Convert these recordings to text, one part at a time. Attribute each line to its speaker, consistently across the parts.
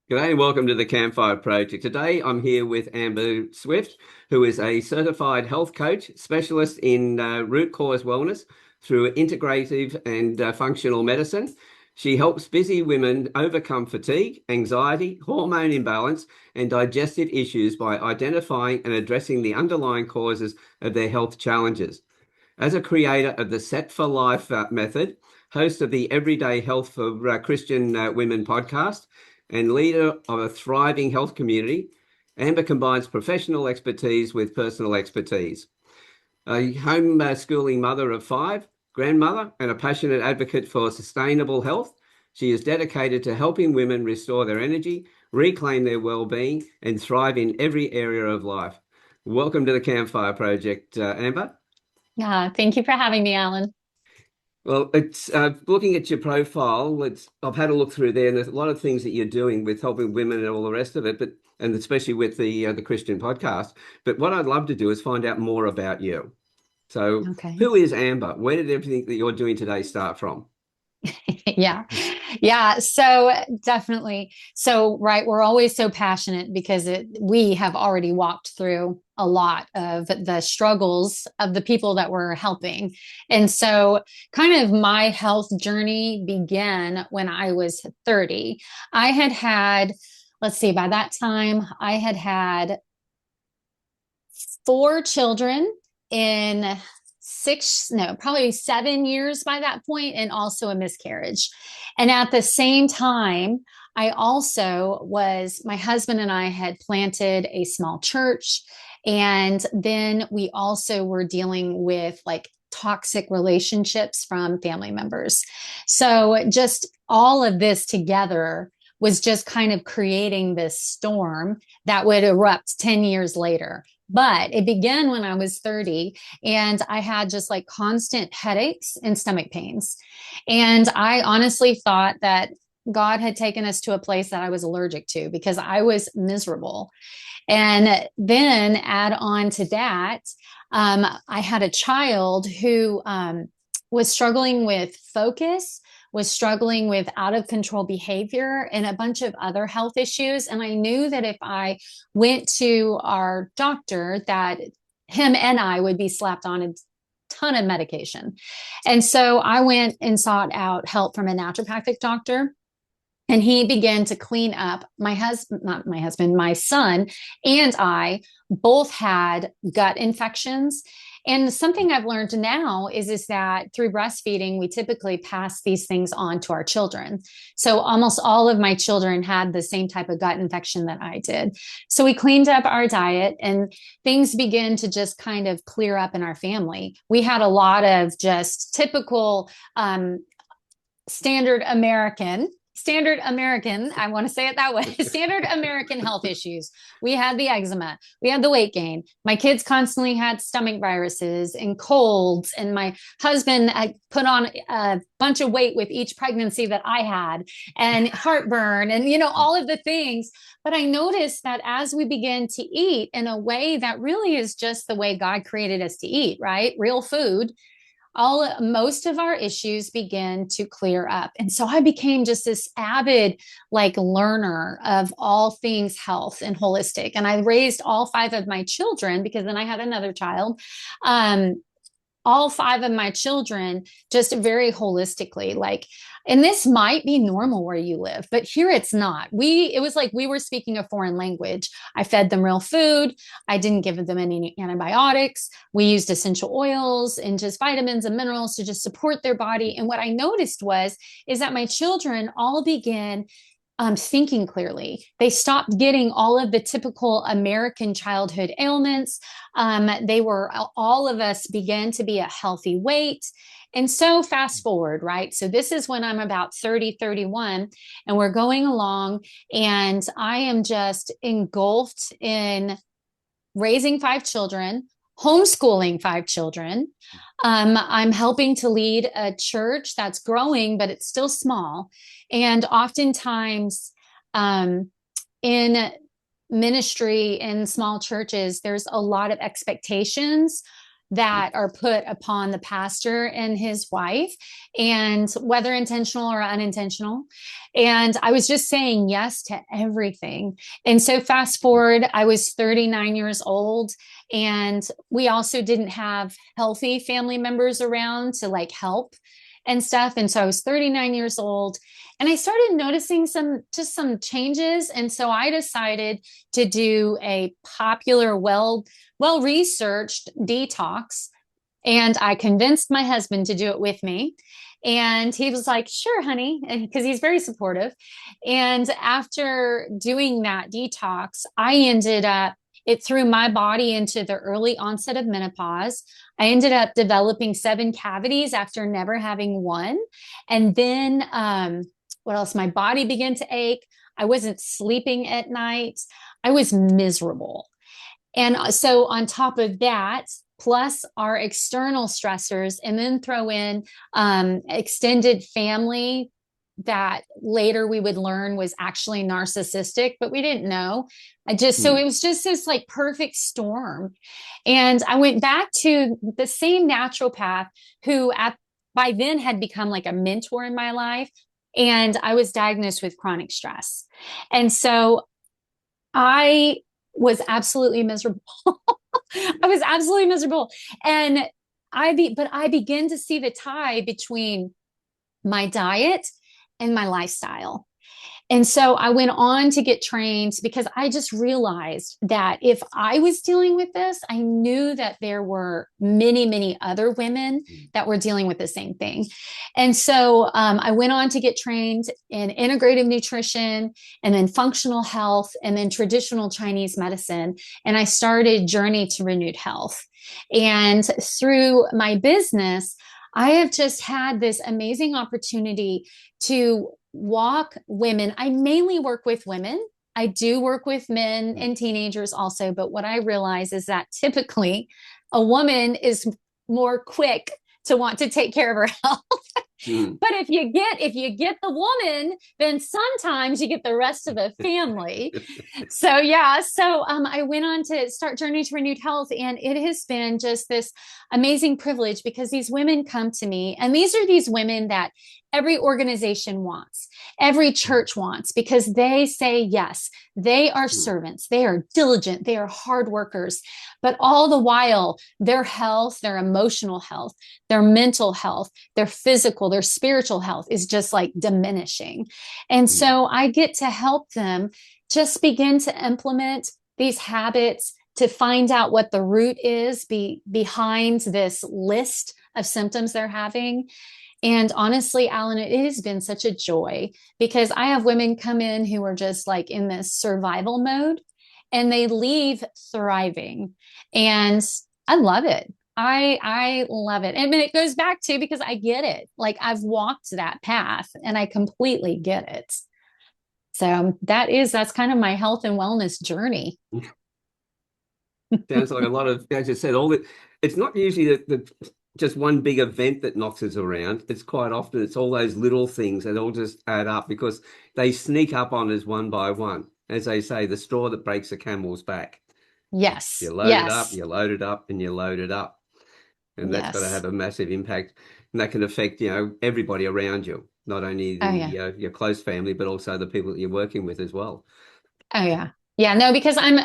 Speaker 1: G'day and welcome to the Campfire Project. Today I'm here with Amber Swift, who is a certified health coach specialist in root cause wellness through integrative and functional medicine. She helps busy women overcome fatigue, anxiety, hormone imbalance, and digestive issues by identifying and addressing the underlying causes of their health challenges. As a creator of the Set for Life method, host of the Everyday Health for Christian Women podcast, and leader of a thriving health community, Amber combines professional expertise with personal expertise. A homeschooling mother of five, grandmother, and a passionate advocate for sustainable health, she is dedicated to helping women restore their energy, reclaim their well-being, and thrive in every area of life. Welcome to the Campfire Project, Amber.
Speaker 2: Yeah, thank you for having me, Alan.
Speaker 1: Well, it's looking at your profile. I've had a look through there, and there's a lot of things that you're doing with helping women and all the rest of it. But and especially with the Christian podcast. But what I'd love to do is find out more about you. So,
Speaker 2: Okay.
Speaker 1: who is Amber? Where did everything that you're doing today start from?
Speaker 2: Yeah. Yeah. So definitely. So, right. We're always so passionate because we have already walked through a lot of the struggles of the people that we're helping. And so kind of my health journey began when I was 30. I had, let's see, by that time I had four children in probably 7 years by that point, and also a miscarriage. And at the same time, my husband and I had planted a small church. And then we also were dealing with like toxic relationships from family members. So just all of this together was just kind of creating this storm that would erupt 10 years later. But it began when I was 30, and I had just like constant headaches and stomach pains. And I honestly thought that God had taken us to a place that I was allergic to because I was miserable. And then add on to that, I had a child who was struggling with focus, was struggling with out of control behavior, and a bunch of other health issues. And I knew that if I went to our doctor, that him and I would be slapped on a ton of medication. And so I went and sought out help from a naturopathic doctor. And he began to clean up my son and I both had gut infections. And something I've learned now is that through breastfeeding, we typically pass these things on to our children. So almost all of my children had the same type of gut infection that I did. So we cleaned up our diet and things began to just kind of clear up in our family. We had a lot of just typical standard American I want to say it that way, standard American health issues. We had the eczema, we had the weight gain. My kids constantly had stomach viruses and colds, and my husband put on a bunch of weight with each pregnancy that I had, and heartburn, and all of the things. But I noticed that as we begin to eat in a way that really is just the way God created us to eat, right? Real food, most of our issues begin to clear up. And so I became just this avid learner of all things health and holistic. And I raised all five of my children, because then I had another child. All five of my children just very holistically, and this might be normal where you live, but here it's not. It was like we were speaking a foreign language. I fed them real food. I didn't give them any antibiotics. We used essential oils and just vitamins and minerals to just support their body. And what I noticed is that my children all began thinking clearly. They stopped getting all of the typical American childhood ailments. All of us began to be a healthy weight. And so fast forward, right? So this is when I'm about 30, 31, and we're going along, and I am just engulfed in raising five children, homeschooling five children. I'm helping to lead a church that's growing, but it's still small. And oftentimes, in ministry in small churches, there's a lot of expectations that are put upon the pastor and his wife, and whether intentional or unintentional. And I was just saying yes to everything. And so fast forward, I was 39 years old, and we also didn't have healthy family members around to like help and stuff. And so I was 39 years old, and I started noticing some changes. And so I decided to do a popular, well researched detox. And I convinced my husband to do it with me. And he was like, sure, honey, because he's very supportive. And after doing that detox, I ended up, it threw my body into the early onset of menopause. I ended up developing 7 cavities after never having one. And then, what else? My body began to ache. I wasn't sleeping at night. I was miserable. And so on top of that, plus our external stressors, and then throw in extended family that later we would learn was actually narcissistic, but we didn't know. So it was just this like perfect storm. And I went back to the same naturopath who by then had become like a mentor in my life. And I was diagnosed with chronic stress. And so I was absolutely miserable. I was absolutely miserable. And but I began to see the tie between my diet and my lifestyle. And so I went on to get trained because I just realized that if I was dealing with this, I knew that there were many, many other women that were dealing with the same thing. And so I went on to get trained in integrative nutrition, and then functional health, and then traditional Chinese medicine. And I started Journey to Renewed Health. And through my business, I have just had this amazing opportunity to walk women. I mainly work with women. I do work with men and teenagers also. But what I realize is that typically a woman is more quick to want to take care of her health. But if you get the woman, then sometimes you get the rest of the family. So I went on to start Journey to Renewed Health, and it has been just this amazing privilege because these women come to me, and these are these women that every organization wants, every church wants, because they say yes, they are servants, they are diligent, they are hard workers, but all the while their health, their emotional health, their mental health, their physical, their spiritual health is just like diminishing. And so I get to help them just begin to implement these habits to find out what the root is behind this list of symptoms they're having. And honestly, Alan, it has been such a joy because I have women come in who are just like in this survival mode, and they leave thriving. And I love it. I love it. And it goes back to, because I get it. Like I've walked that path and I completely get it. So that's kind of my health and wellness journey.
Speaker 1: Sounds like a lot of, as you said, it's not usually the just one big event that knocks us around. It's quite often, it's all those little things that all just add up because they sneak up on us one by one. As they say, the straw that breaks the camel's back.
Speaker 2: Yes.
Speaker 1: You load it up, you load it up, and you load it up. And that's got to have a massive impact. And that can affect, everybody around you, not only your close family, but also the people that you're working with as well.
Speaker 2: Oh, yeah. Yeah, no, because I'm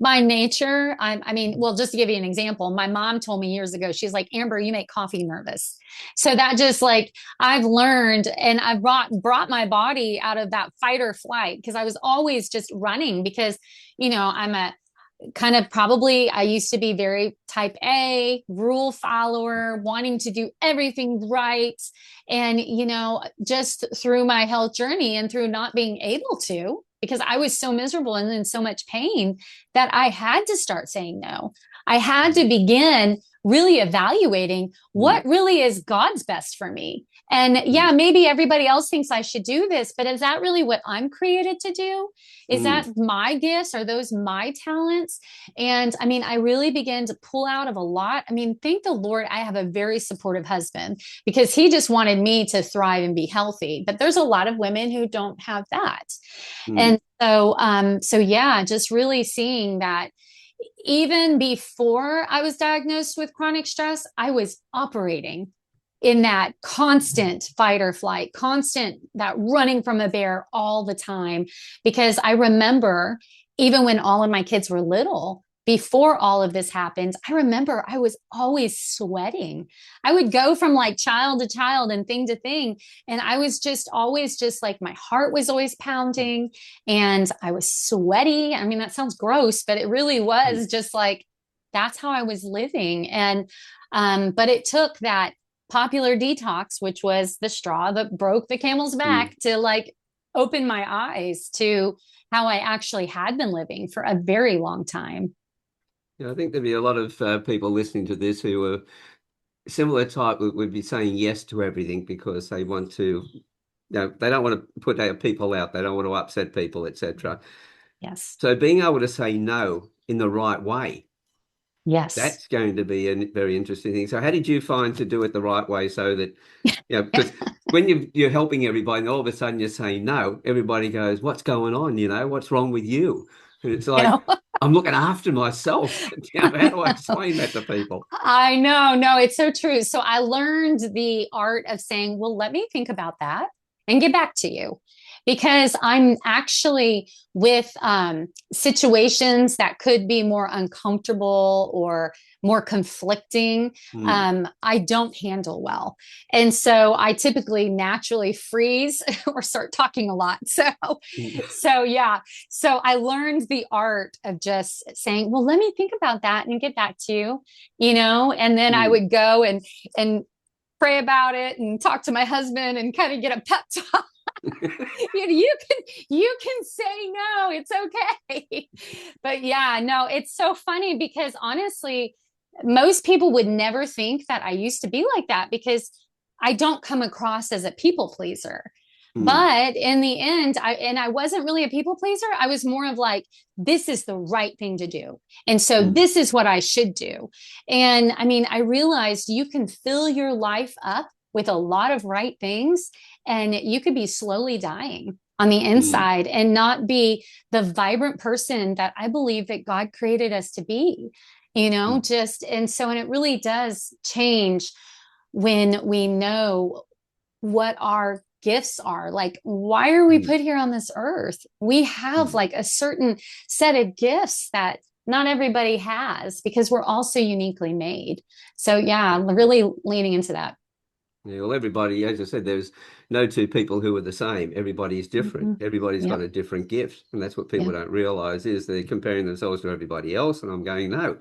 Speaker 2: by nature, well, just to give you an example, my mom told me years ago, she's like, Amber, you make coffee nervous. So that just like, I've learned, and I brought my body out of that fight or flight, because I was always just running because, I'm a kind of I used to be very type A, rule follower, wanting to do everything right. And, just through my health journey and through not being able to, because I was so miserable and in so much pain, that I had to start saying no. I had to begin really evaluating what really is God's best for me. And yeah, maybe everybody else thinks I should do this, but is that really what I'm created to do? Is that my gifts? Are those my talents? And I really began to pull out of a lot. Thank the Lord, I have a very supportive husband, because he just wanted me to thrive and be healthy. But there's a lot of women who don't have that. And so yeah, just really seeing that even before I was diagnosed with chronic stress, I was operating in that constant fight or flight, constant that running from a bear all the time. Because I remember even when all of my kids were little, before all of this happened, I remember I was always sweating. I would go from like child to child and thing to thing. And I was just always just like my heart was always pounding and I was sweaty. I mean, that sounds gross, but it really was just like that's how I was living. And but it took that popular detox, which was the straw that broke the camel's back, to like open my eyes to how I actually had been living for a very long time.
Speaker 1: Yeah, I think there'd be a lot of people listening to this who are similar type would be saying yes to everything because they want to, they don't want to put people out, they don't want to upset people, etc.
Speaker 2: Yes.
Speaker 1: So being able to say no in the right way,
Speaker 2: Yes.
Speaker 1: that's going to be a very interesting thing. So how did you find to do it the right way so that, because when you're helping everybody and all of a sudden you're saying no, everybody goes, what's going on? What's wrong with you? And it's
Speaker 2: You
Speaker 1: like,
Speaker 2: know?
Speaker 1: I'm looking after myself. How do I explain that to people?
Speaker 2: I know. No, it's so true. So I learned the art of saying, well, let me think about that and get back to you. Because I'm actually with situations that could be more uncomfortable or more conflicting, I don't handle well. And so I typically naturally freeze or start talking a lot. So yeah. So I learned the art of just saying, well, let me think about that and get back to you, and then I would go and pray about it and talk to my husband and kind of get a pep talk. You can say no, it's okay. But yeah, no, it's so funny because honestly, most people would never think that I used to be like that because I don't come across as a people pleaser. But in the end, I wasn't really a people pleaser. I was more of like, this is the right thing to do. And so this is what I should do. And I mean, I realized you can fill your life up with a lot of right things and you could be slowly dying on the inside and not be the vibrant person that I believe that God created us to be, and it really does change when we know what our gifts are. Like, why are we put here on this earth? We have like a certain set of gifts that not everybody has because we're also uniquely made. So yeah, really leaning into that.
Speaker 1: Yeah, well, everybody, as I said, there's no two people who are the same. Everybody is different. Everybody's got
Speaker 2: Yep.
Speaker 1: a different gift. And that's what people
Speaker 2: Yeah.
Speaker 1: don't realize is they're comparing themselves to everybody else. And I'm going, no,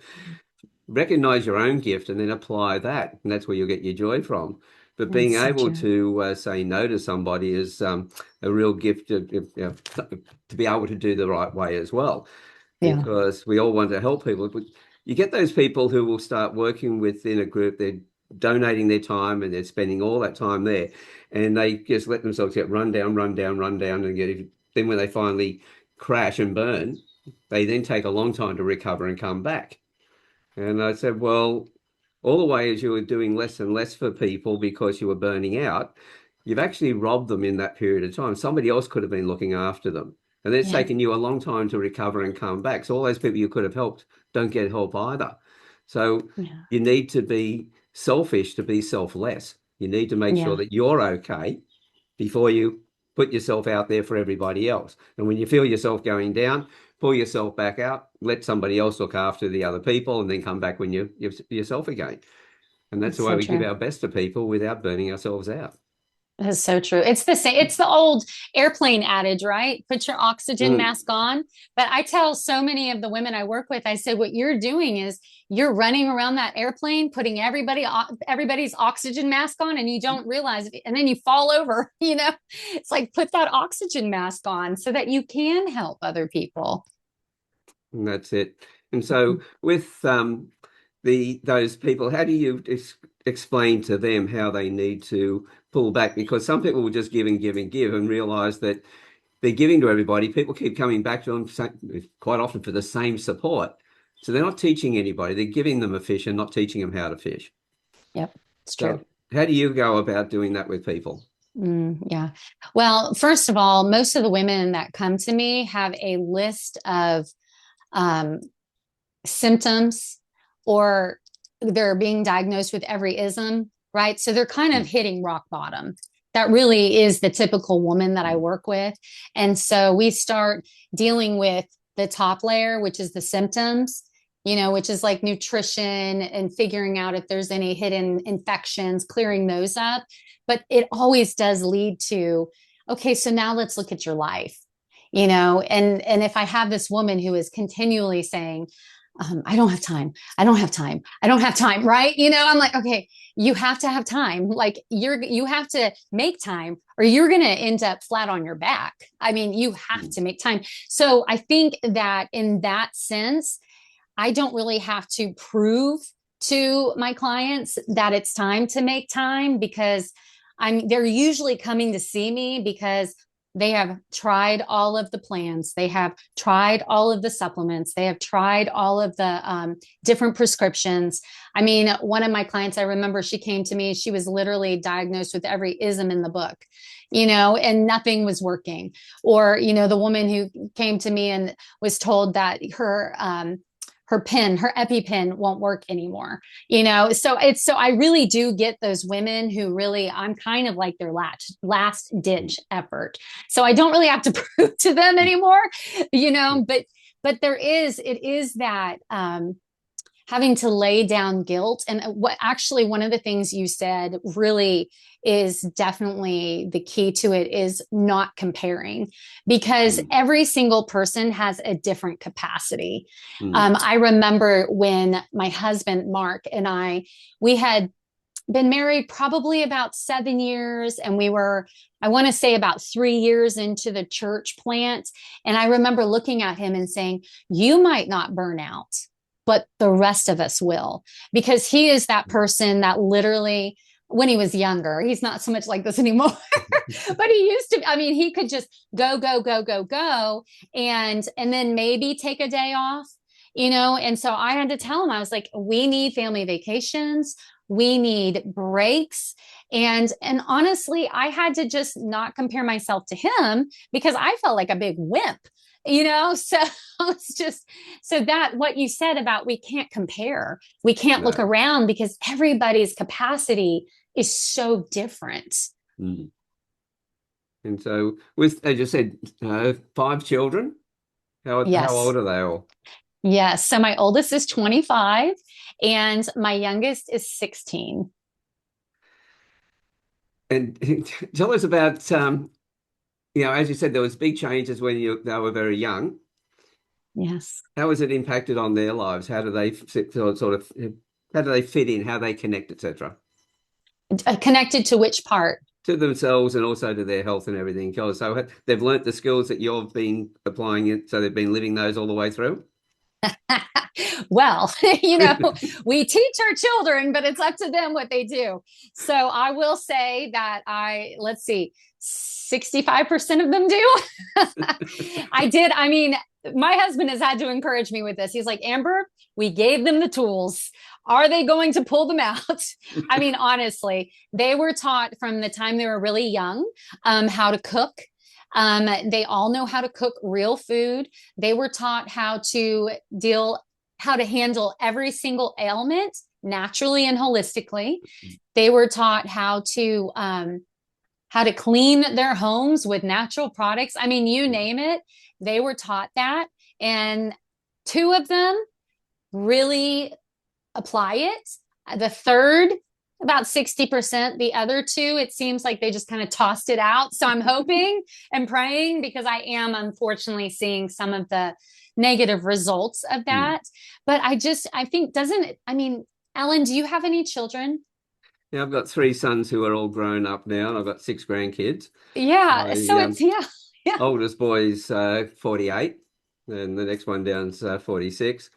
Speaker 1: recognize your own gift and then apply that. And that's where you'll get your joy from. But being
Speaker 2: That's so
Speaker 1: able
Speaker 2: true.
Speaker 1: to say no to somebody is a real gift to be able to do the right way as well,
Speaker 2: Yeah.
Speaker 1: because we all want to help people. But you get those people who will start working within a group, they're donating their time and they're spending all that time there, and they just let themselves get run down, run down, run down, and then when they finally crash and burn, they then take a long time to recover and come back. And I said, well, all the way as you were doing less and less for people because you were burning out, you've actually robbed them in that period of time. Somebody else could have been looking after them. And it's
Speaker 2: Yeah.
Speaker 1: taken you a long time to recover and come back. So all those people you could have helped don't get help either. So
Speaker 2: Yeah.
Speaker 1: you need to be selfish to be selfless. You need to make sure
Speaker 2: Yeah.
Speaker 1: that you're okay before you put yourself out there for everybody else. And when you feel yourself going down, pull yourself back out, let somebody else look after the other people, and then come back when you're yourself again. And that's the
Speaker 2: It's
Speaker 1: way
Speaker 2: so
Speaker 1: we give
Speaker 2: true.
Speaker 1: our best to people without burning ourselves out.
Speaker 2: That's so true. It's the same. It's the old airplane adage, right? Put your oxygen
Speaker 1: Mm.
Speaker 2: mask on. But I tell so many of the women I work with, I said, what you're doing is you're running around that airplane, putting everybody's oxygen mask on, and you don't realize it, and then you fall over. It's like put that oxygen mask on so that you can help other people.
Speaker 1: And that's it. And so with those people, how do you explain to them how they need to pull back? Because some people will just give and give and give and realize that they're giving to everybody. People keep coming back to them quite often for the same support. So they're not teaching anybody. They're giving them a fish and not teaching them how to fish.
Speaker 2: Yep, it's true.
Speaker 1: So how do you go about doing that with people?
Speaker 2: Yeah. Well, first of all, most of the women that come to me have a list of um, symptoms, or they're being diagnosed with every ism, right? So they're kind of hitting rock bottom. That really is the typical woman that I work with. And so we start dealing with the top layer, which is the symptoms, which is like nutrition and figuring out if there's any hidden infections, clearing those up. But it always does lead to, okay, so now let's look at your life, and if I have this woman who is continually saying, I don't have time. I don't have time. I don't have time. Right. I'm like, okay, you have to have time. Like you have to make time or you're going to end up flat on your back. I mean, you have to make time. So I think that in that sense, I don't really have to prove to my clients that it's time to make time, because they're usually coming to see me because they have tried all of the plans. They have tried all of the supplements. They have tried all of the different prescriptions. I mean, one of my clients, I remember she came to me, she was literally diagnosed with every ism in the book, and nothing was working. Or, the woman who came to me and was told that her EpiPen won't work anymore, so I really do get those women who really, I'm kind of like their last ditch effort. So I don't really have to prove to them anymore, but it is that, having to lay down guilt. And one of the things you said really is definitely the key to it, is not comparing, because every single person has a different capacity. I remember when my husband, Mark, and we had been married probably about 7 years, and we were, I want to say, about 3 years into the church plant. And I remember looking at him and saying, you might not burn out, but the rest of us will, because he is that person that literally, when he was younger, he's not so much like this anymore, but he used to, he could just go, go, go, go, go. And then maybe take a day off, and so I had to tell him, I was like, we need family vacations. We need breaks. And honestly, I had to just not compare myself to him, because I felt like a big wimp. So it's just, so that what you said about, we can't compare, we can't look around, because everybody's capacity is so different.
Speaker 1: And so with, as you said, 5 children, how old are they all?
Speaker 2: Yes. So my oldest is 25 and my youngest is 16.
Speaker 1: And tell us about, as you said, there was big changes when they were very young.
Speaker 2: Yes.
Speaker 1: How has it impacted on their lives? How do they how do they fit in? How they connect, etc.?
Speaker 2: Connected to which part?
Speaker 1: To themselves and also to their health and everything. So they've learnt the skills that you've been applying it. So they've been living those all the way through.
Speaker 2: Well, we teach our children, but it's up to them what they do. So I will say that let's see, 65% of them do. I did. My husband has had to encourage me with this. He's like, Amber, we gave them the tools. Are they going to pull them out? Honestly, they were taught from the time they were really young, how to cook. They all know how to cook real food. They were taught how to handle every single ailment naturally and holistically. They were taught how to clean their homes with natural products. You name it, they were taught that. And 2 of them really apply it. The third, about 60%. The other 2, it seems like they just kind of tossed it out. So I'm hoping and praying, because I am unfortunately seeing some of the negative results of that. But I think, Ellen, do you have any children?
Speaker 1: Yeah, I've got 3 sons who are all grown up now, and I've got 6 grandkids.
Speaker 2: Yeah. Yeah.
Speaker 1: Oldest boy's 48, and the next one down's 46.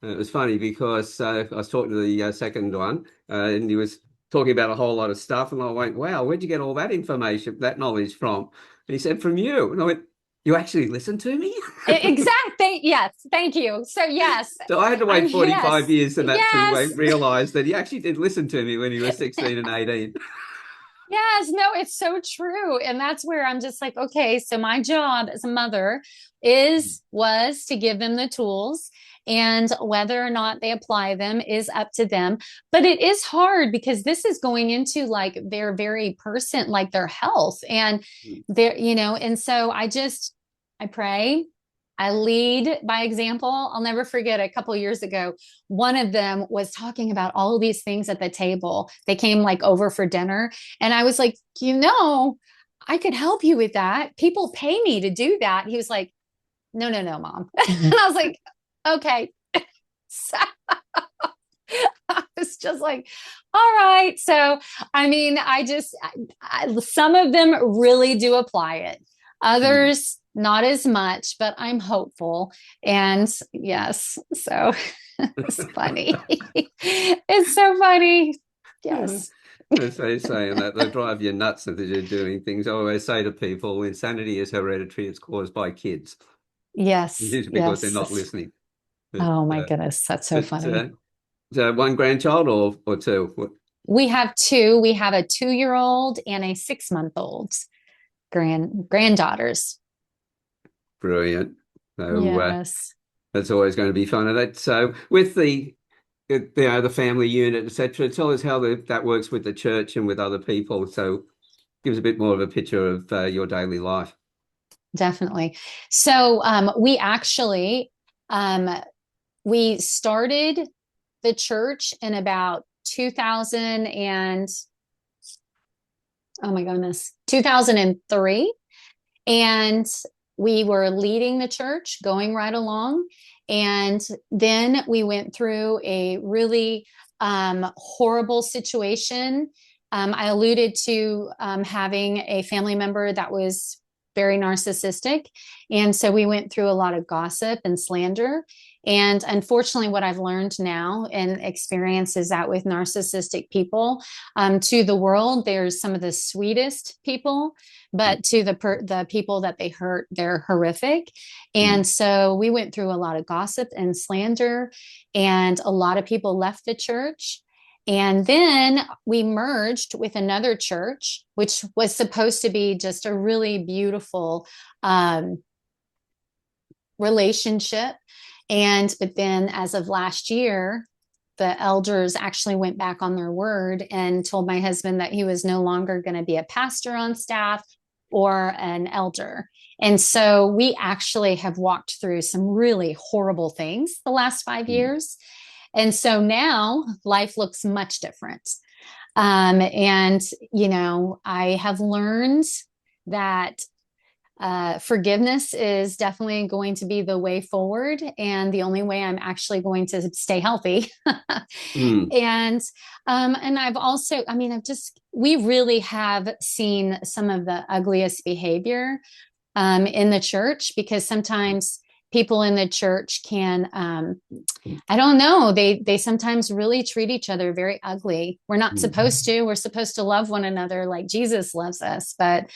Speaker 1: It was funny because I was talking to the second one, and he was talking about a whole lot of stuff, and I went, wow, where'd you get all that information, that knowledge from? And he said, from you. And I went, you actually listened to me?
Speaker 2: Exactly. Yes. Thank you. So yes.
Speaker 1: So I had to wait 45 years for that to realize that he actually did listen to me when he was 16 and 18.
Speaker 2: Yes, no, it's so true. And that's where I'm just like, okay, so my job as a mother was to give them the tools, and whether or not they apply them is up to them. But it is hard because this is going into like their very person, like their health and their, and so I pray. I lead by example. I'll never forget a couple years ago, one of them was talking about all of these things at the table. They came like over for dinner. And I was like, I could help you with that. People pay me to do that. He was like, no, no, no, mom. And I was like, okay. So I was just like, all right. So, I mean, some of them really do apply it. Others, not as much, but I'm hopeful. And yes, so it's funny. It's so funny. Yes.
Speaker 1: As they say, and that they drive you nuts that you're doing things. I always say to people, insanity is hereditary. It's caused by kids.
Speaker 2: Yes.
Speaker 1: Usually because they're not
Speaker 2: Yes.
Speaker 1: listening. But,
Speaker 2: Oh my goodness. That's so
Speaker 1: but
Speaker 2: funny.
Speaker 1: so one grandchild or two?
Speaker 2: We have two. We have a 2-year-old and a 6-month-old granddaughters.
Speaker 1: Brilliant. So
Speaker 2: Yes.
Speaker 1: that's always going to be fun. And that so with the family unit, etc. Tell us how that works with the church and with other people. So give us a bit more of a picture of your daily life.
Speaker 2: Definitely. So we actually we started the church in about 2000 and oh my goodness, 2003. And we were leading the church, going right along. And then we went through a really horrible situation. I alluded to having a family member that was very narcissistic. And so we went through a lot of gossip and slander. And unfortunately, what I've learned now and experience is that with narcissistic people, to the world, they're some of the sweetest people, but to the people that they hurt, they're horrific. And so we went through a lot of gossip and slander, and a lot of people left the church. And then we merged with another church, which was supposed to be just a really beautiful relationship. But then as of last year, the elders actually went back on their word and told my husband that he was no longer going to be a pastor on staff or an elder. And so we actually have walked through some really horrible things the last 5 years. And so now life looks much different. I have learned that forgiveness is definitely going to be the way forward and the only way I'm actually going to stay healthy. And I've also, we really have seen some of the ugliest behavior in the church, because sometimes people in the church can, I don't know, they sometimes really treat each other very ugly. We're not supposed to. We're supposed to love one another like Jesus loves us. But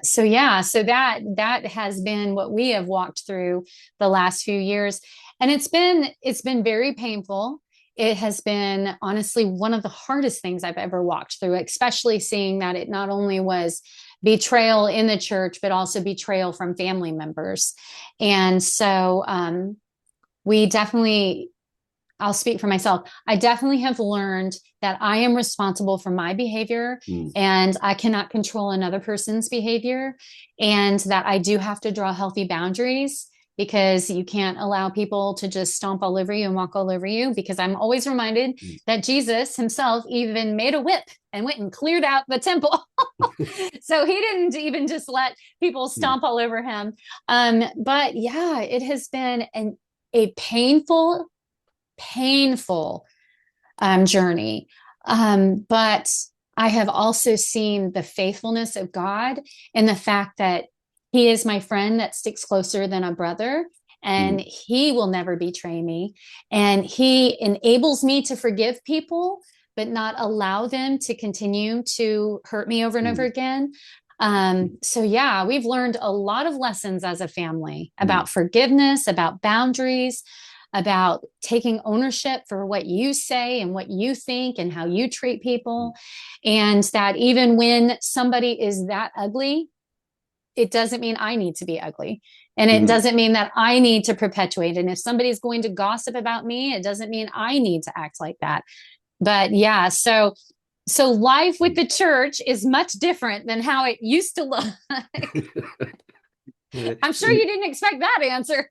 Speaker 2: so that has been what we have walked through the last few years. And it's been very painful. It has been honestly one of the hardest things I've ever walked through, especially seeing that it not only was betrayal in the church, but also betrayal from family members. And so I'll speak for myself. I definitely have learned that I am responsible for my behavior and I cannot control another person's behavior, and that I do have to draw healthy boundaries, because you can't allow people to just stomp all over you and walk all over you, because I'm always reminded that Jesus himself even made a whip and went and cleared out the temple. So he didn't even just let people stomp all over him. But yeah, it has been a painful journey. But I have also seen the faithfulness of God and the fact that he is my friend that sticks closer than a brother, and he will never betray me. And he enables me to forgive people, but not allow them to continue to hurt me over and over again. So yeah, we've learned a lot of lessons as a family about forgiveness, about boundaries. about taking ownership for what you say and what you think and how you treat people. And that even when somebody is that ugly, it doesn't mean I need to be ugly. And it doesn't mean that I need to perpetuate. And if somebody's going to gossip about me, it doesn't mean I need to act like that. But yeah, so life with the church is much different than how it used to look. I'm sure you didn't expect that answer.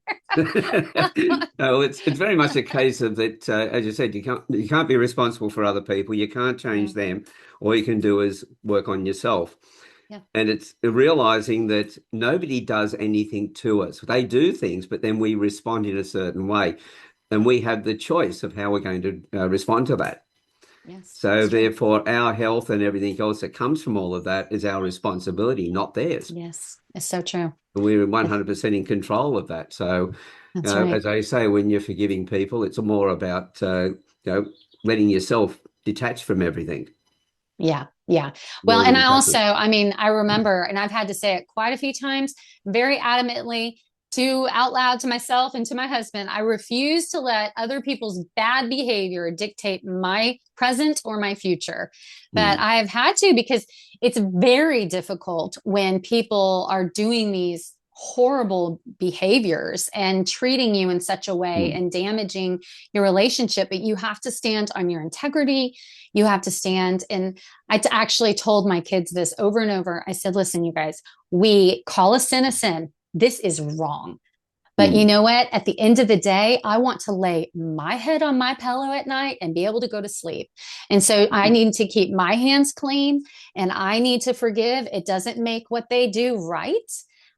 Speaker 1: No, it's very much a case of that, as you said, you can't be responsible for other people. You can't change them. All you can do is work on yourself.
Speaker 2: Yeah.
Speaker 1: And it's realizing that nobody does anything to us. They do things, but then we respond in a certain way. And we have the choice of how we're going to respond to that.
Speaker 2: Yes.
Speaker 1: So therefore, our health and everything else that comes from all of that is our responsibility, not theirs.
Speaker 2: Yes, it's so true.
Speaker 1: We're 100% in control of that. So,
Speaker 2: right.
Speaker 1: As I say, when you're forgiving people, it's more about letting yourself detach from everything.
Speaker 2: Yeah. Yeah. Well, and I also, I mean, I remember, and I've had to say it quite a few times, very adamantly to out loud to myself and to my husband, I refuse to let other people's bad behavior dictate my present or my future. But I've had to, because it's very difficult when people are doing these horrible behaviors and treating you in such a way and damaging your relationship. But you have to stand on your integrity. You have to stand. And I actually told my kids this over and over. I said, listen, you guys, we call a sin. This is wrong. But you know what? At the end of the day, I want to lay my head on my pillow at night and be able to go to sleep. And so I need to keep my hands clean and I need to forgive. It doesn't make what they do right,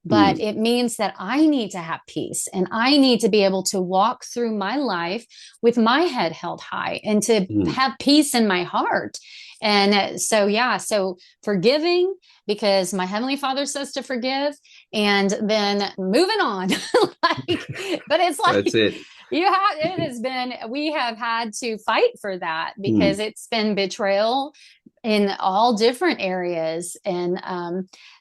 Speaker 2: but it means that I need to have peace and I need to be able to walk through my life with my head held high and to have peace in my heart. And so, yeah, so forgiving because my Heavenly Father says to forgive, and then moving on. But it's like,
Speaker 1: that's it.
Speaker 2: It has been, we have had to fight for that because it's been betrayal in all different areas. And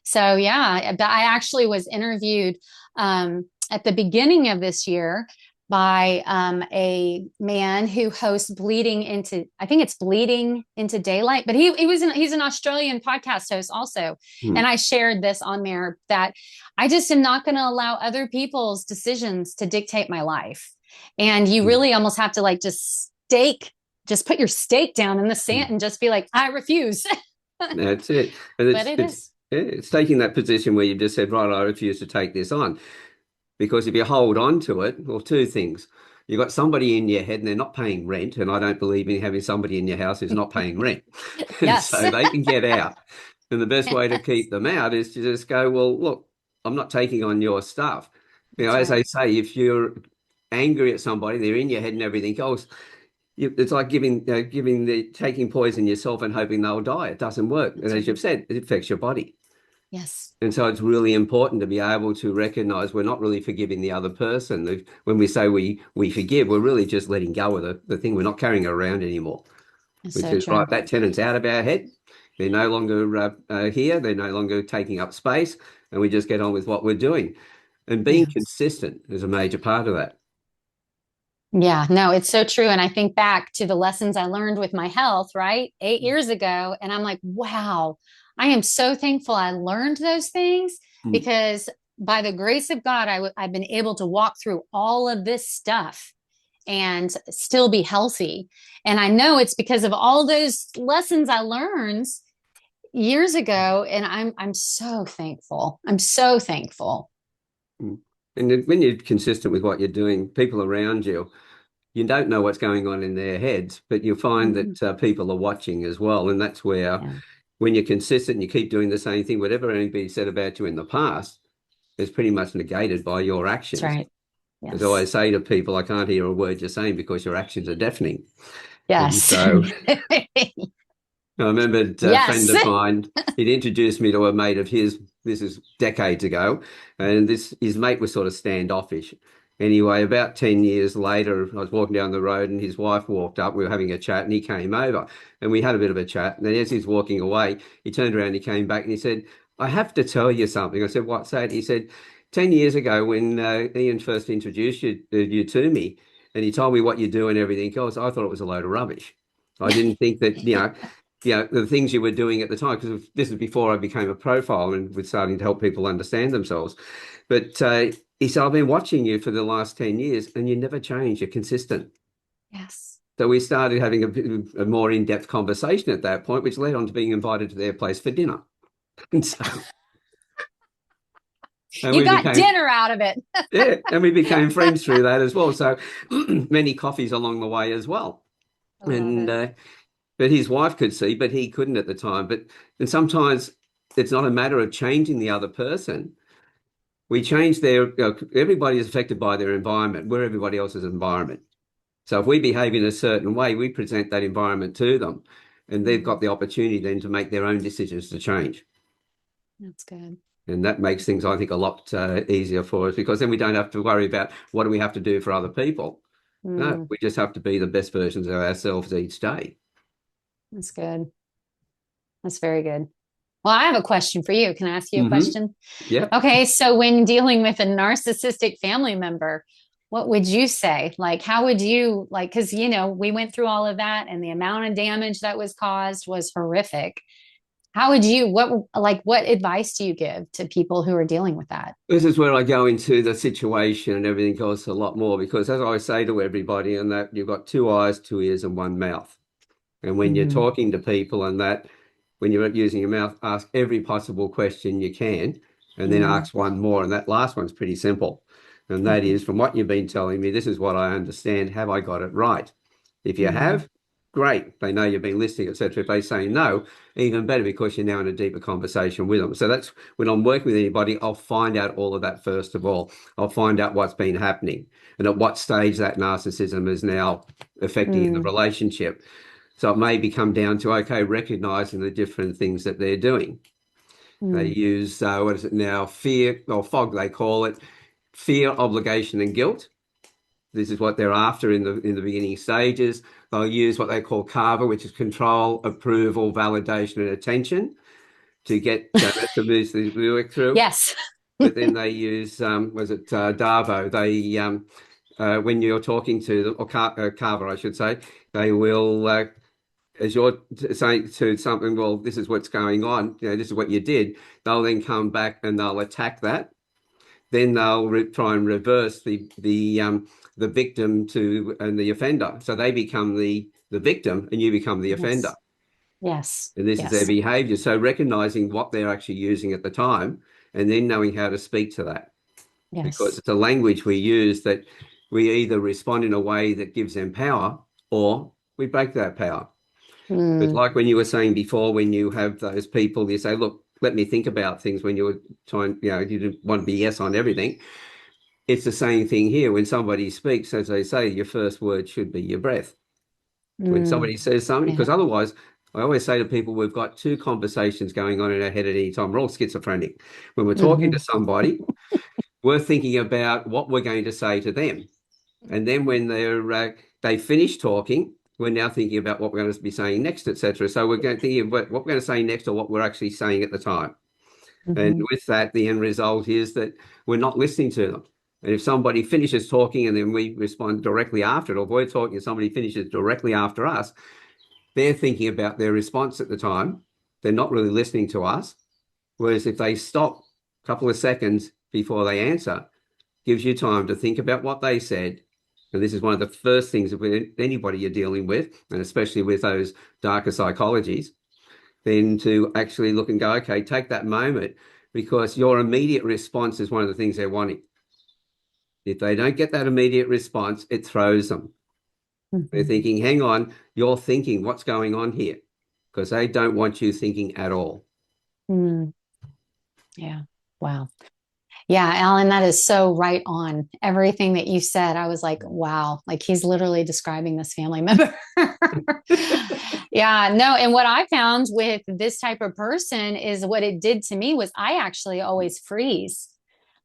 Speaker 2: so, yeah, I actually was interviewed at the beginning of this year by a man who hosts Bleeding Into, I think it's Bleeding Into Daylight, but he's an Australian podcast host also. And I shared this on there that I just am not going to allow other people's decisions to dictate my life. And you really almost have to like just put your stake down in the sand and just be like, I refuse.
Speaker 1: That's it. And it's taking that position where you just said, right, I refuse to take this on. Because if you hold on to it, well, two things. You've got somebody in your head and they're not paying rent. And I don't believe in having somebody in your house who's not paying rent.
Speaker 2: Yes.
Speaker 1: So they can get out. And the best way to keep them out is to just go, well, look, I'm not taking on your stuff. As I say, if you're angry at somebody, they're in your head and everything else. It's like taking poison yourself and hoping they'll die. It doesn't work. And as you've said, it affects your body.
Speaker 2: Yes.
Speaker 1: And so it's really important to be able to recognize we're not really forgiving the other person. When we say we forgive, we're really just letting go of the thing. We're not carrying it around anymore. Which is true. Right, that tenant's out of our head. They're no longer here. They're no longer taking up space. And we just get on with what we're doing. And being consistent is a major part of that.
Speaker 2: Yeah, no, it's so true. And I think back to the lessons I learned with my health, right? 8 years ago. And I'm like, wow, I am so thankful I learned those things because by the grace of God, I've been able to walk through all of this stuff and still be healthy. And I know it's because of all those lessons I learned years ago. And I'm so thankful. I'm so thankful.
Speaker 1: And when you're consistent with what you're doing, people around you, you don't know what's going on in their heads, but you find that people are watching as well. And that's where when you're consistent and you keep doing the same thing, whatever anybody said about you in the past is pretty much negated by your actions.
Speaker 2: That's right. Yes.
Speaker 1: As I always say to people, I can't hear a word you're saying because your actions are deafening.
Speaker 2: Yes.
Speaker 1: And so I remember a friend of mine, he'd introduced me to a mate of his, this is decades ago, and his mate was sort of standoffish. Anyway, about 10 years later, I was walking down the road and his wife walked up. We were having a chat and he came over and we had a bit of a chat. And then as he's walking away, he turned around, he came back and he said, I have to tell you something. I said, what's that? He said, 10 years ago when Ian first introduced you to me, and he told me what you do and everything else. I thought it was a load of rubbish. I didn't think that, the things you were doing at the time, because this is before I became a profiler and was starting to help people understand themselves. But he said, I've been watching you for the last 10 years and you never change. You're consistent.
Speaker 2: Yes.
Speaker 1: So we started having a more in-depth conversation at that point, which led on to being invited to their place for dinner. And so, and
Speaker 2: you got dinner out of it.
Speaker 1: Yeah, and we became friends through that as well. So many coffees along the way as well. And but his wife could see, but he couldn't at the time. And sometimes it's not a matter of changing the other person. We change everybody is affected by their environment. We're everybody else's environment. So if we behave in a certain way, we present that environment to them, and they've got the opportunity then to make their own decisions to change.
Speaker 2: That's good.
Speaker 1: And that makes things, I think, a lot easier for us, because then we don't have to worry about what do we have to do for other people. No, we just have to be the best versions of ourselves each day.
Speaker 2: That's good. That's very good. Well, I have a question for you. Can I ask you a question?
Speaker 1: Yeah.
Speaker 2: Okay. So when dealing with a narcissistic family member, what would you say? Like, how would you because, we went through all of that and the amount of damage that was caused was horrific. How would you, what advice do you give to people who are dealing with that?
Speaker 1: This is where I go into the situation and everything else a lot more, because as I say to everybody, and that you've got 2 eyes, 2 ears, and 1 mouth. And when you're talking to people and that, when you're using your mouth, ask every possible question you can, and then ask one more. And that last one's pretty simple. And that is, from what you've been telling me, this is what I understand. Have I got it right? If you have, great. They know you've been listening, etc. If they say no, even better, because you're now in a deeper conversation with them. So that's when I'm working with anybody, I'll find out all of that first of all. I'll find out what's been happening and at what stage that narcissism is now affecting the relationship. So it may become down to, okay, recognizing the different things that they're doing. They use, what is it now? Fear, or fog, they call it. Fear, obligation, and guilt. This is what they're after in the beginning stages. They'll use what they call CAVA, which is control, approval, validation, and attention, to get to move the work through.
Speaker 2: Yes.
Speaker 1: But then they use, DAVO? They, when you're talking to them, or CAVA, I should say, they will, as you're saying to something, well, this is what's going on, this is what you did, they'll then come back and they'll attack that. Then they'll try and reverse the victim and the offender. So they become the victim and you become the offender.
Speaker 2: Yes.
Speaker 1: And this is their behavior. So recognizing what they're actually using at the time, and then knowing how to speak to that. Yes. Because it's a language we use that we either respond in a way that gives them power, or we break that power. But like when you were saying before, when you have those people, you say, look, let me think about things, when you were trying, you didn't want to be yes on everything. It's the same thing here. When somebody speaks, as they say, your first word should be your breath. When somebody says something, because otherwise, I always say to people, we've got 2 conversations going on in our head at any time. We're all schizophrenic. When we're talking to somebody, we're thinking about what we're going to say to them. And then when they finish talking, we're now thinking about what we're going to be saying next, etc. So we're thinking about what we're going to say next, or what we're actually saying at the time. And with that, the end result is that we're not listening to them. And if somebody finishes talking and then we respond directly after it, or we're talking and somebody finishes directly after us, they're thinking about their response at the time. They're not really listening to us. Whereas if they stop a couple of seconds before they answer, gives you time to think about what they said. And this is one of the first things with anybody you're dealing with, and especially with those darker psychologies, then to actually look and go, okay, take that moment, because your immediate response is one of the things they're wanting. If they don't get that immediate response, it throws them. They're thinking, hang on, you're thinking, what's going on here? Because they don't want you thinking at all.
Speaker 2: Yeah. Wow. Yeah, Alan, that is so right on. Everything that you said, I was like, wow, like he's literally describing this family member. Yeah, no. And what I found with this type of person is, what it did to me was, I actually always freeze.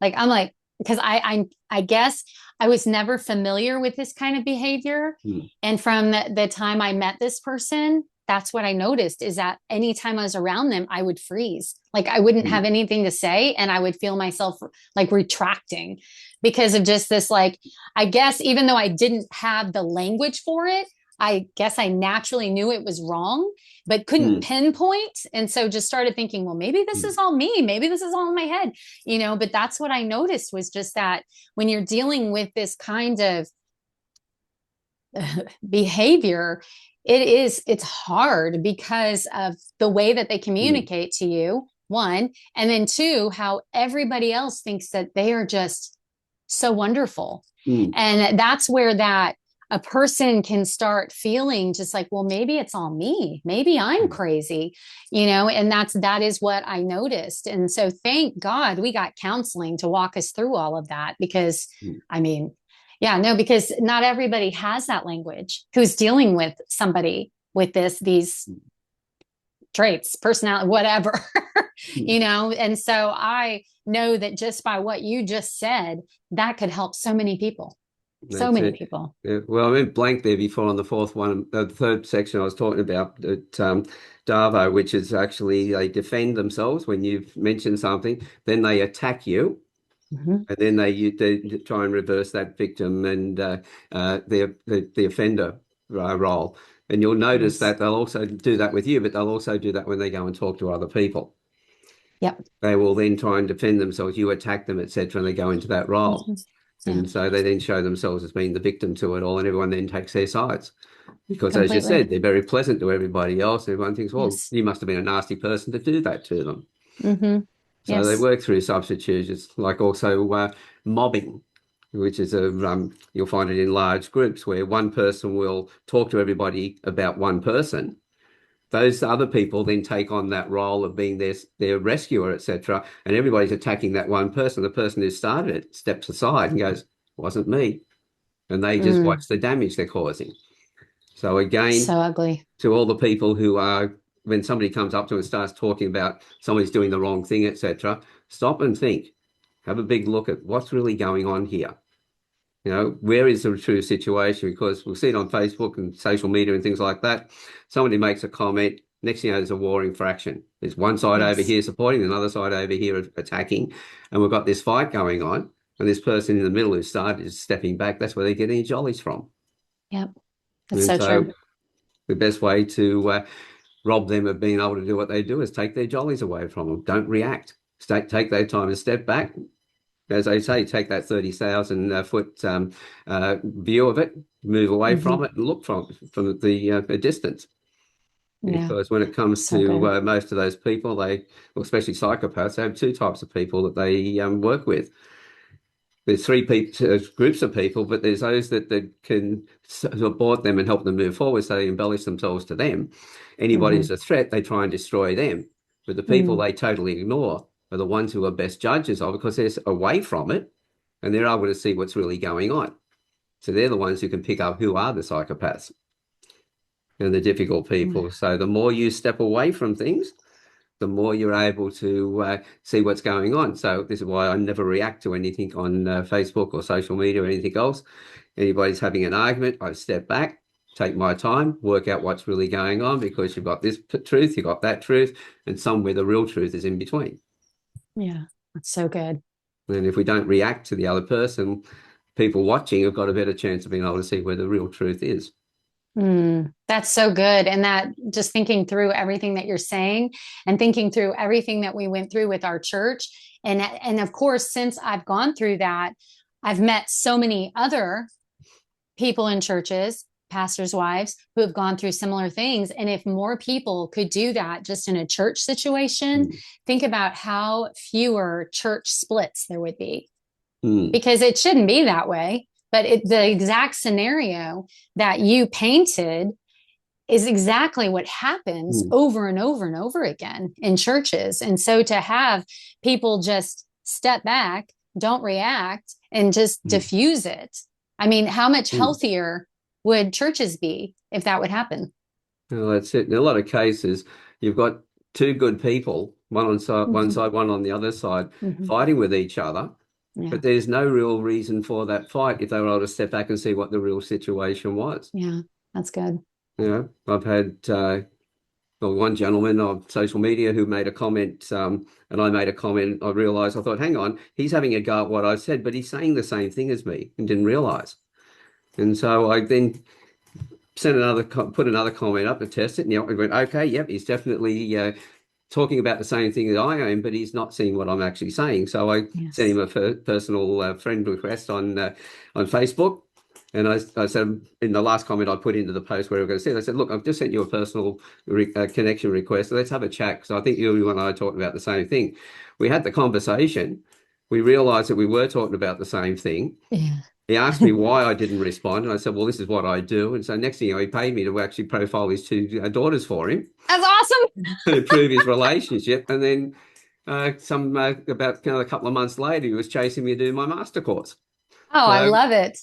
Speaker 2: Like, I'm like, because I guess I was never familiar with this kind of behavior. And from the time I met this person, that's what I noticed, is that anytime I was around them, I would freeze. Like I wouldn't have anything to say, and I would feel myself like retracting because of just this, like, I guess even though I didn't have the language for it, I guess I naturally knew it was wrong, but couldn't pinpoint. And so just started thinking, well, maybe this is all me. Maybe this is all in my head, but that's what I noticed, was just that when you're dealing with this kind of behavior, it's hard because of the way that they communicate to you, one, and then two, how everybody else thinks that they are just so wonderful. And that's where that a person can start feeling just like, well, maybe it's all me. Maybe I'm crazy, and that is what I noticed. And so thank God we got counseling to walk us through all of that, because I mean, yeah, no, because not everybody has that language who's dealing with somebody with these traits, personality, whatever, and so I know that just by what you just said, that could help so many people. So many people.
Speaker 1: Yeah. Well, I went blank there before on the third section I was talking about, that Davo, which is actually they defend themselves when you've mentioned something, then they attack you, and then they try and reverse that victim and the offender role. And you'll notice that they'll also do that with you, but they'll also do that when they go and talk to other people.
Speaker 2: Yep.
Speaker 1: They will then try and defend themselves. You attack them, etc., and they go into that role. And so they then show themselves as being the victim to it all, and everyone then takes their sides. Because as you said, they're very pleasant to everybody else. Everyone thinks, well, you must have been a nasty person to do that to them. So they work through substitutes. It's like also mobbing, which is you'll find it in large groups where one person will talk to everybody about one person. Those other people then take on that role of being their rescuer, etc. And everybody's attacking that one person. The person who started it steps aside and goes, wasn't me. And they just watch the damage they're causing. So again,
Speaker 2: so ugly.
Speaker 1: To all the people who are, when somebody comes up to and starts talking about somebody's doing the wrong thing, etc., stop and think. Have a big look at what's really going on here. Where is the true situation? Because we'll see it on Facebook and social media and things like that. Somebody makes a comment. Next thing you know, there's a warring fraction. There's one side over here supporting, another side over here attacking. And we've got this fight going on. And this person in the middle who started is stepping back. That's where they get any jollies from.
Speaker 2: Yep. That's so true.
Speaker 1: The best way to rob them of being able to do what they do is take their jollies away from them. Don't react. Take that time to step back. As I say, take that 30,000 foot view of it, move away from it, and look from the distance. Because when it comes to most of those people, especially psychopaths, they have two types of people that they work with. There's three groups of people, but there's those that can support them and help them move forward, so they embellish themselves to them. Anybody who's a threat, they try and destroy them. But the people they totally ignore are the ones who are best judges of, because they're away from it and they're able to see what's really going on. So they're the ones who can pick up who are the psychopaths and the difficult people. So the more you step away from things, the more you're able to see what's going on. So this is why I never react to anything on Facebook or social media or anything else. Anybody's having an argument, I step back, take my time, work out what's really going on, because you've got this truth, you've got that truth, and somewhere the real truth is in between.
Speaker 2: Yeah, that's so good.
Speaker 1: And if we don't react to the other person, people watching have got a better chance of being able to see where the real truth is.
Speaker 2: That's so good. And that, just thinking through everything that you're saying and thinking through everything that we went through with our church. And of course, since I've gone through that, I've met so many other people in churches, pastors' wives, who have gone through similar things. And if more people could do that just in a church situation, think about how fewer church splits there would be. Because it shouldn't be that way. But the exact scenario that you painted is exactly what happens over and over and over again in churches. And so to have people just step back, don't react, and just diffuse it. I mean, how much healthier would churches be if that would happen?
Speaker 1: Well, that's it. In a lot of cases, you've got two good people, one on one side, one on the other side, fighting with each other. Yeah. But there's no real reason for that fight if they were able to step back and see what the real situation was.
Speaker 2: Yeah, that's good.
Speaker 1: I've had well, one gentleman on social media who made a comment, and I made a comment. I realized, I thought, hang on, he's having a go at what I said, but he's saying the same thing as me and didn't realize. And so I then put another comment up to test it. And I went, okay, yep, he's definitely talking about the same thing that I am, but he's not seeing what I'm actually saying. So I sent him a personal friend request on Facebook. And I said, in the last comment I put into the post where I was going to say, I said, look, I've just sent you a personal connection request. So let's have a chat. Because I think you and I talked about the same thing. We had the conversation. We realized that we were talking about the same thing.
Speaker 2: Yeah.
Speaker 1: He asked me why I didn't respond. And I said, well, this is what I do. And so next thing you know, he paid me to actually profile his two daughters for him.
Speaker 2: That's awesome.
Speaker 1: To improve his relationship. And then about a couple of months later, he was chasing me to do my master course.
Speaker 2: Oh, I love it.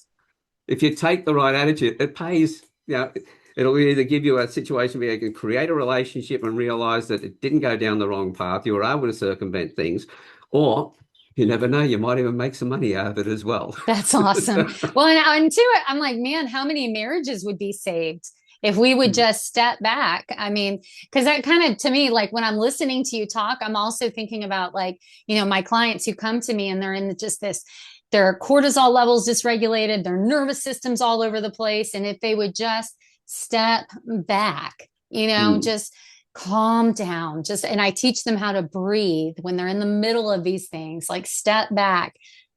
Speaker 1: If you take the right attitude, it pays. It'll either give you a situation where you can create a relationship and realize that it didn't go down the wrong path, you were able to circumvent things, or you never know, you might even make some money out of it as well.
Speaker 2: That's awesome. Well, and too, I'm like, man, how many marriages would be saved if we would just step back? I mean, because that kind of, to me, like when I'm listening to you talk, I'm also thinking about like, my clients who come to me and they're in just this, their cortisol levels dysregulated, their nervous system's all over the place. And if they would just step back, just calm down, and I teach them how to breathe when they're in the middle of these things, like step back,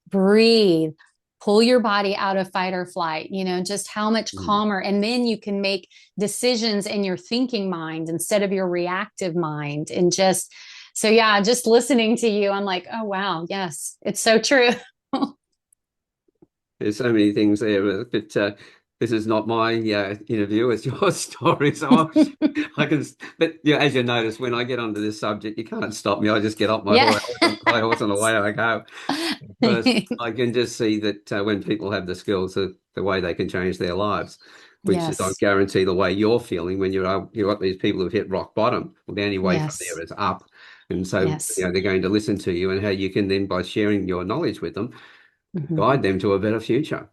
Speaker 2: breathe, pull your body out of fight or flight, just how much calmer. And then you can make decisions in your thinking mind instead of your reactive mind. And just listening to you, I'm like, oh, wow. Yes, it's so true.
Speaker 1: There's so many things there, but this is not my interview. It's your story. So I can, but as you notice, when I get onto this subject, you can't stop me. I just get up my horse and away I go. Because I can just see that when people have the skills, the way they can change their lives, which is, I guarantee, the way you're feeling when you've got these people who've hit rock bottom. Well, the only way from there is up. And so they're going to listen to you, and how you can then, by sharing your knowledge with them, guide them to a better future.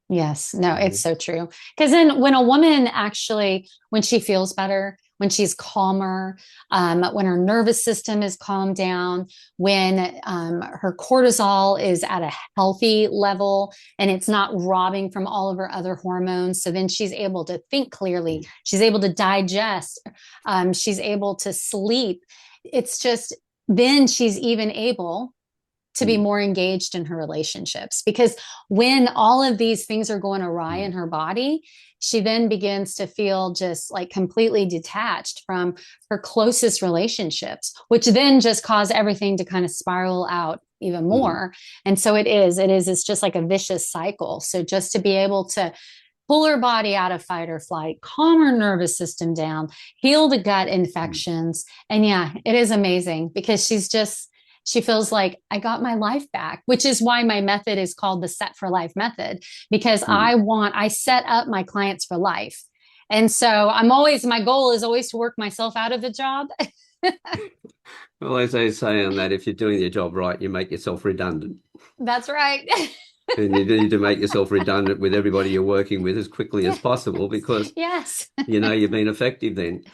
Speaker 2: Yes. No, it's so true. Because then when a woman actually, when she feels better, when she's calmer, when her nervous system is calmed down, when her cortisol is at a healthy level and it's not robbing from all of her other hormones. So then she's able to think clearly. She's able to digest. She's able to sleep. It's just, then she's even able to be more engaged in her relationships, because when all of these things are going awry in her body, she then begins to feel just like completely detached from her closest relationships, which then just cause everything to kind of spiral out even more. And so it's just like a vicious cycle. So just to be able to pull her body out of fight or flight, calm her nervous system down, heal the gut infections. And it is amazing, because she feels like, I got my life back, which is why my method is called the Set for Life method, because I set up my clients for life. And so my goal is always to work myself out of the job.
Speaker 1: Well, as they say on that, if you're doing your job right, you make yourself redundant.
Speaker 2: That's right.
Speaker 1: And you need to make yourself redundant with everybody you're working with as quickly as possible, because you've been effective then.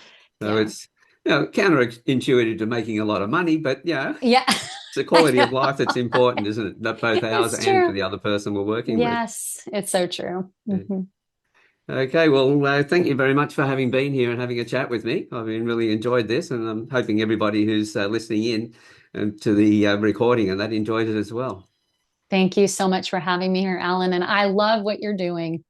Speaker 1: So it's counterintuitive to making a lot of money, but it's the quality of life that's important, isn't it? That both ours and for the other person we're working with.
Speaker 2: Yes, it's so true.
Speaker 1: Okay, well, thank you very much for having been here and having a chat with me. I've really enjoyed this, and I'm hoping everybody who's listening in and to the recording and that enjoyed it as well.
Speaker 2: Thank you so much for having me here, Alan, and I love what you're doing.